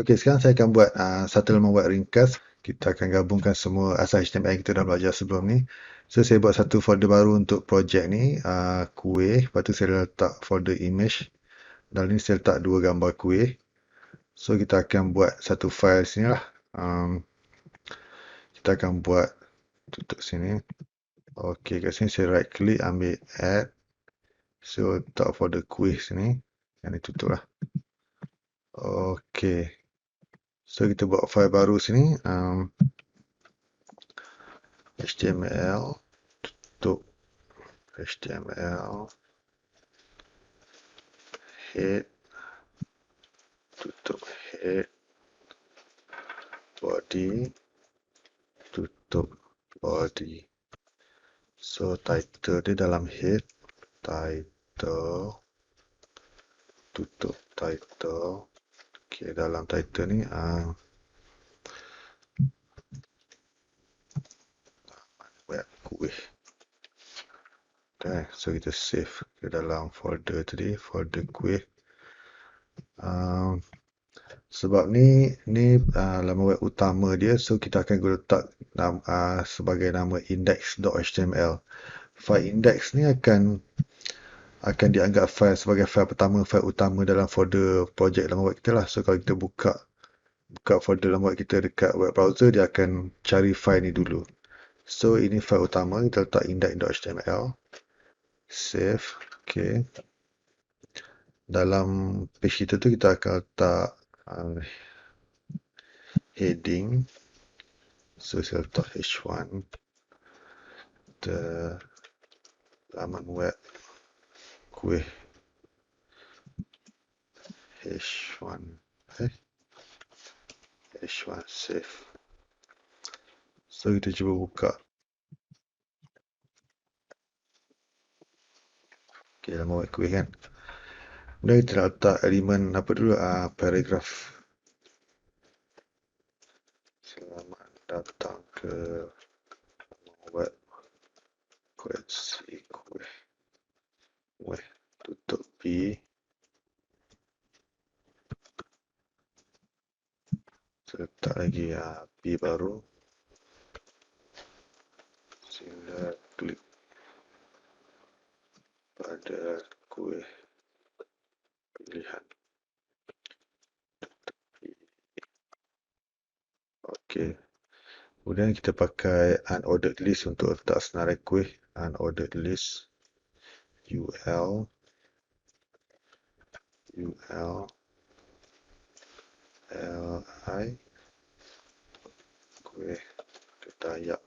Okey, sekarang saya akan buat satu laman web ringkas. Kita akan gabungkan semua asal HTML yang kita dah belajar sebelum ni. So, saya buat satu folder baru untuk projek ni, kuih. Lepas tu saya letak folder image. Dalam ni saya letak dua gambar kuih. So, kita akan buat satu file sini lah. Kita akan buat, tutup sini. Okey, kat sini saya right click, ambil add. So, letak folder kuih sini. Yang ni tutup lah. Okey. So, kita buat file baru sini. HTML, tutup HTML, head, tutup head, body, tutup body. So, title dia dalam head, title, tutup title. Okay, dalam title ni, web kuih. Okay, so kita save ke dalam folder tadi, folder kuih. Sebab ni laman web utama dia, so kita akan letak sebagai nama index.html. File index ni akan dianggap sebagai file pertama, file utama dalam folder projek laman web kita lah. So kalau kita buka folder laman web kita dekat web browser, dia akan cari file ni dulu. So ini file utama, kita letak index.html. Save. Okay. Dalam page kita tu kita akan letak heading. So saya letak h1. The laman web kuih h1. h1 save. So kita cuba buka. Okay, laman web kuih kan. Kemudian kita letak elemen apa dulu, paragraph. Selamat datang ke web koleksi kuih. Tutup P. Saya letak lagi P baru. Sila klik pada kuih pilihan. Okey. Kemudian kita pakai unordered list untuk letak senarai kuih. Unordered list. UL. LI. Kuih ketayak.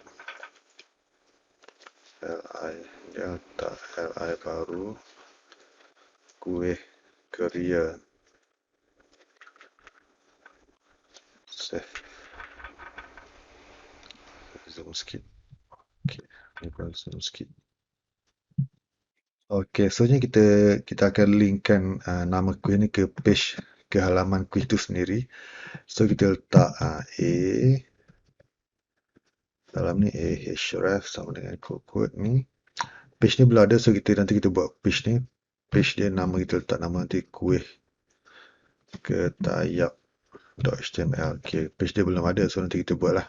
LI. Dia letak LI baru. Kuih keria. Save. Zoom sikit. Okay. Ni pun zoom sikit. Okay, selanjutnya kita akan linkkan nama kuih ni ke page, ke halaman kuih tu sendiri. So kita letak A dalam ni href sama dengan quote ni. Page ni belum ada, so nanti kita buat page ni. Page dia nama kita letak nama nanti kuih ketayak.html. Okay, page dia belum ada, so nanti kita buat lah.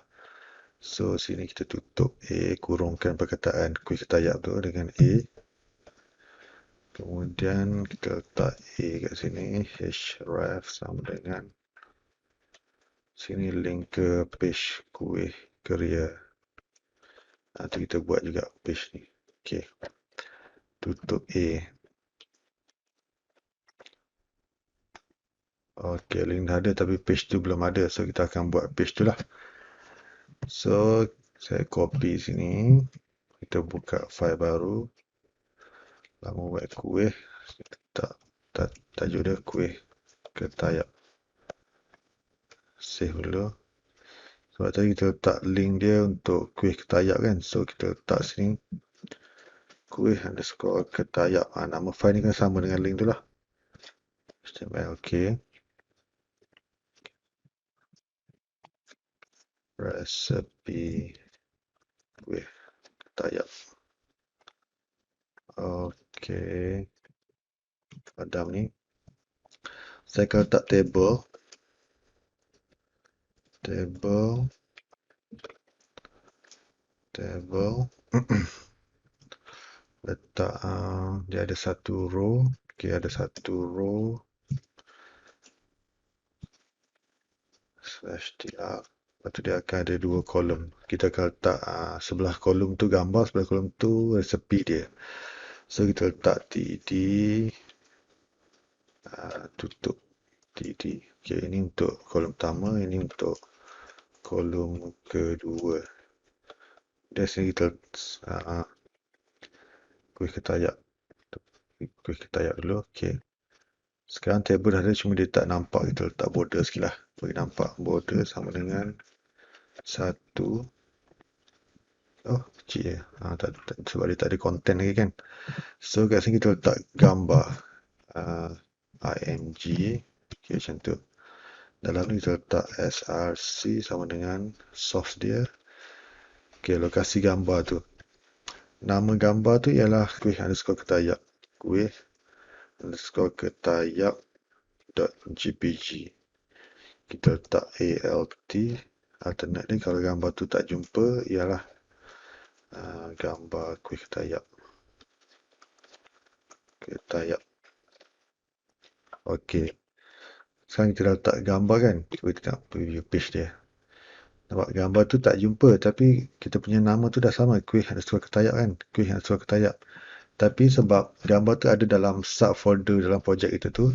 So sini kita tutup kurungkan perkataan kuih ketayak tu dengan kemudian kita letak kat sini, href sama dengan sini link ke page kuih keria. Nanti kita buat juga page ni. Okay. Tutup Okay, link dah ada tapi page tu belum ada. So kita akan buat page tu lah. So saya copy sini. Kita buka file baru. Laman web kuih. Tajuk dia kuih ketayak. Save dulu. Sebab tadi kita letak link dia untuk kuih ketayak kan. So kita letak sini. Kuih underscore ketayak. Nama file ni kan sama dengan link tu lah. HTML. Okay. Resipi kuih ketayak. Okay. Padam ni. Saya akan letak table. table, letak dia ada satu row, okey, ada satu row /tr. Lepas tu dia akan ada dua kolom. Kita akan letak sebelah kolom tu gambar, sebelah kolom tu resepi dia. So kita letak td, tutup td. Okey, ini untuk kolom pertama, ini untuk kolom kedua. Dan sini kita kuih ketayak dulu. Okey. Sekarang table dah ada, cuma dia tak nampak. Kita letak border sikit lah. Bagi nampak border sama dengan 1. Oh, kecil je. Sebab dia tak ada content lagi kan. So, kat sini kita letak gambar. img. Okay, macam tu. Dalam ni kita letak src sama dengan source dia. Okay, lokasi gambar tu. Nama gambar tu ialah kuih underscore ketayak. Kuih underscore ketayak.jpg. Kita letak alt. Alternate ni kalau gambar tu tak jumpa ialah gambar kuih ketayak. Okey. Sekarang kita dah letak gambar kan. Cuba kita tengok preview page dia. Nampak gambar tu tak jumpa, tapi kita punya nama tu dah sama, kuih underscore ketayak kan. Kuih underscore ketayak. Tapi sebab gambar tu ada dalam subfolder dalam projek kita tu.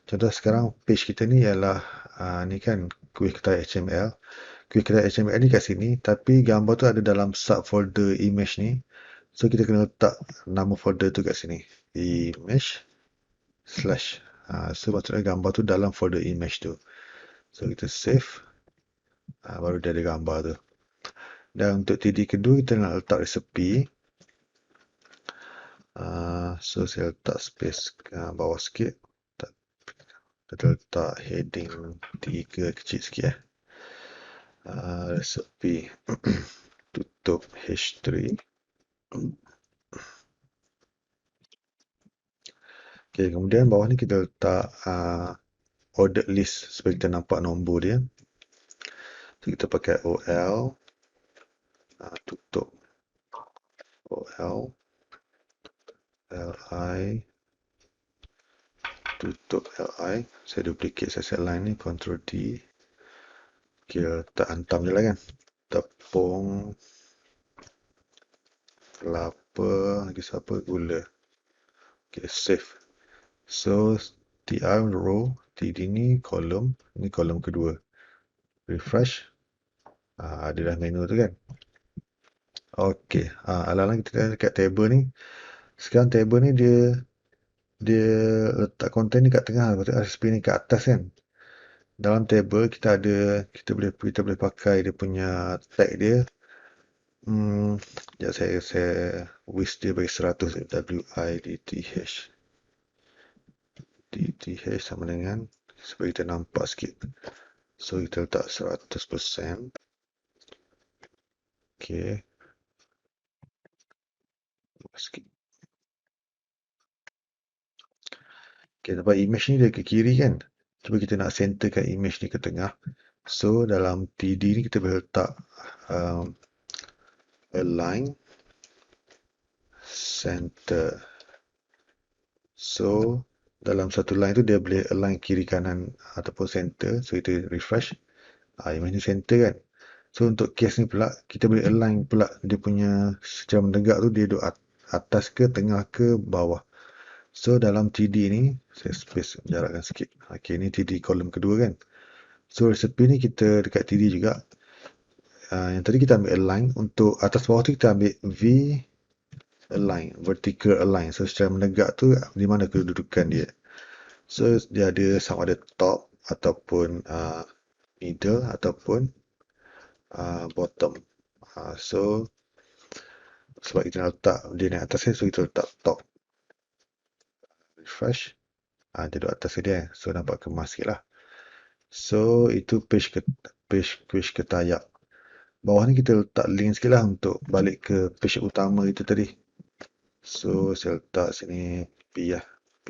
Contoh sekarang page kita ni ialah ni kan kuih ketayak HTML. Kuih ketayak HTML ni kat sini, tapi gambar tu ada dalam subfolder image ni. So kita kena letak nama folder tu kat sini. Image / so maksudnya gambar tu dalam folder image tu. So kita save. Baru dia ada gambar tu. Dan untuk TD kedua kita nak letak resepi. So saya letak space bawah sikit. Kita letak heading 3 kecil sikit. Resepi. Tutup H3. Okay, kemudian bawah ni kita letak ordered list supaya kita nampak nombor dia. So, kita pakai OL. Tutup OL. LI. Tutup LI. Saya duplicate set line ni. Ctrl D. Kita letak hantam je lah kan. Tepung. Kelapa. Lagi siapa? Gula. Okay, save. So, TR row. TD ni kolom. Ni kolom kedua. Refresh. Ada dah menu tu kan. Okey. Alang-alang kita dekat table ni. Sekarang table ni dia letak konten ni kat tengah. Lepas tu RSP ni kat atas kan. Dalam table kita boleh pakai dia punya tag dia. Sekejap saya width dia bagi 100 width sama dengan supaya kita nampak sikit. So kita letak 100%. Okey. Sikit. Okay, nampak image ni dia ke kiri kan. Cuba kita nak centerkan image ni ke tengah. So, dalam TD ni kita boleh letak align center. So, dalam satu line tu dia boleh align kiri kanan ataupun center. So, kita refresh. Image ni center kan. So, untuk case ni pula, kita boleh align pula dia punya secara menegak tu dia duduk atas ke, tengah ke, bawah. So, dalam TD ni, saya space jarakkan sikit. Okay, ni TD kolom kedua kan. So, resepi ni kita dekat TD juga. Yang tadi kita ambil align. Untuk atas bawah tu kita ambil V align, vertical align. So, secara menegak tu, di mana kedudukan dia. So, dia ada sama ada top ataupun middle ataupun bottom. So, sebab kita nak letak dia naik atas ni, so kita letak top. Refresh. Dia duduk atas dia. So, nampak kemas sikit lah. So, itu page ketayak. Bawah ni kita letak link sikit lah untuk balik ke page utama kita tadi. So, saya letak sini P lah. P.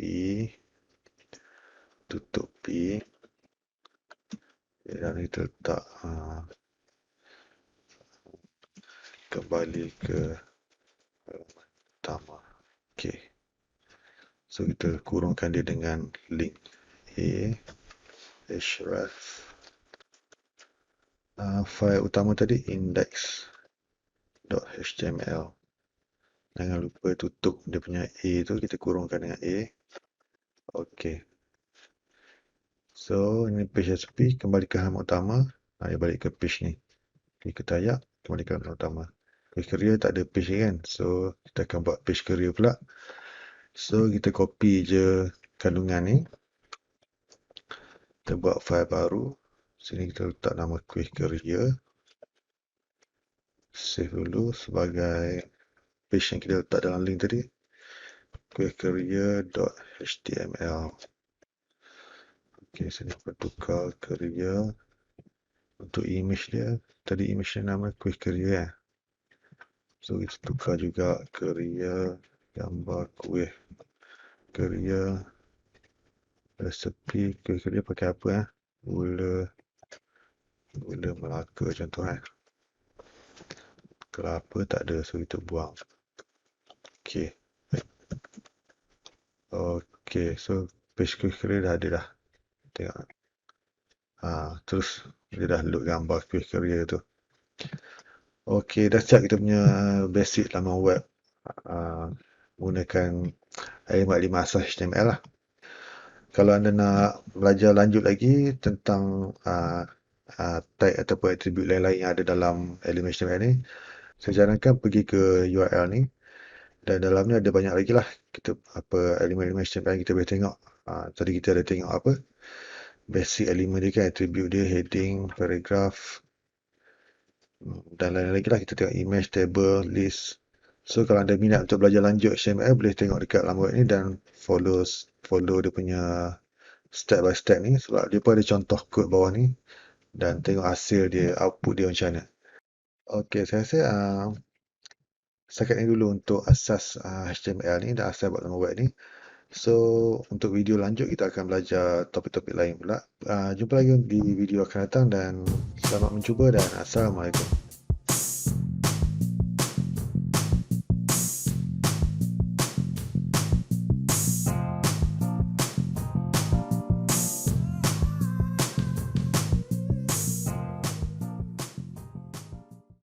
Tutup P. Dan kita letak kembali ke halaman utama. Okey. So kita kurungkan dia dengan link a href. Fail utama tadi index.html. Jangan lupa tutup dia punya a tu, kita kurungkan dengan a. Okey. So ini page SCP, kembali ke halaman utama. Dia balik ke page ni. Kita tayak, kembali ke halaman utama. Page career tak ada page ni kan. So kita akan buat page career pula. So kita copy je kandungan ni. Kita buat file baru. Sini kita letak nama query career. Save dulu sebagai page yang kita letak dalam link tadi. Query career.html. Okey, sini kita tukar career. Untuk image dia, tadi image dia nama query career. So kita tukar juga career gambar kuih. Career resepi, career pakai apa gula Melaka contoh kelapa tak ada, so kita buang. Okey. Okey, so page career dah ada dah. Tengok. Terus dia dah load gambar query career tu. Okey, dah siap kita punya basic laman web menggunakan HTML5 asas HTML lah. Kalau anda nak belajar lanjut lagi tentang tag ataupun atribut lain-lain yang ada dalam elemen HTML ni, saya sarankan pergi ke URL ni, dan dalamnya ada banyak lagi lah kita elemen-elemen HTML yang kita boleh tengok. Tadi kita ada tengok apa basic elemen dia kan, atribut dia, heading, paragraph, dan lain-lain lagi lah. Kita tengok image, table, list. So kalau anda minat untuk belajar lanjut HTML, boleh tengok dekat laman web ni dan follow dia punya step by step ni, sebab dia pun ada contoh kod bawah ni, dan tengok hasil dia, output dia macam mana. Okey, saya rasa setakat ni dulu untuk asas HTML ni dan asas buat laman web ni. So untuk video lanjut kita akan belajar topik-topik lain pula. Jumpa lagi di video akan datang dan selamat mencuba dan Assalamualaikum.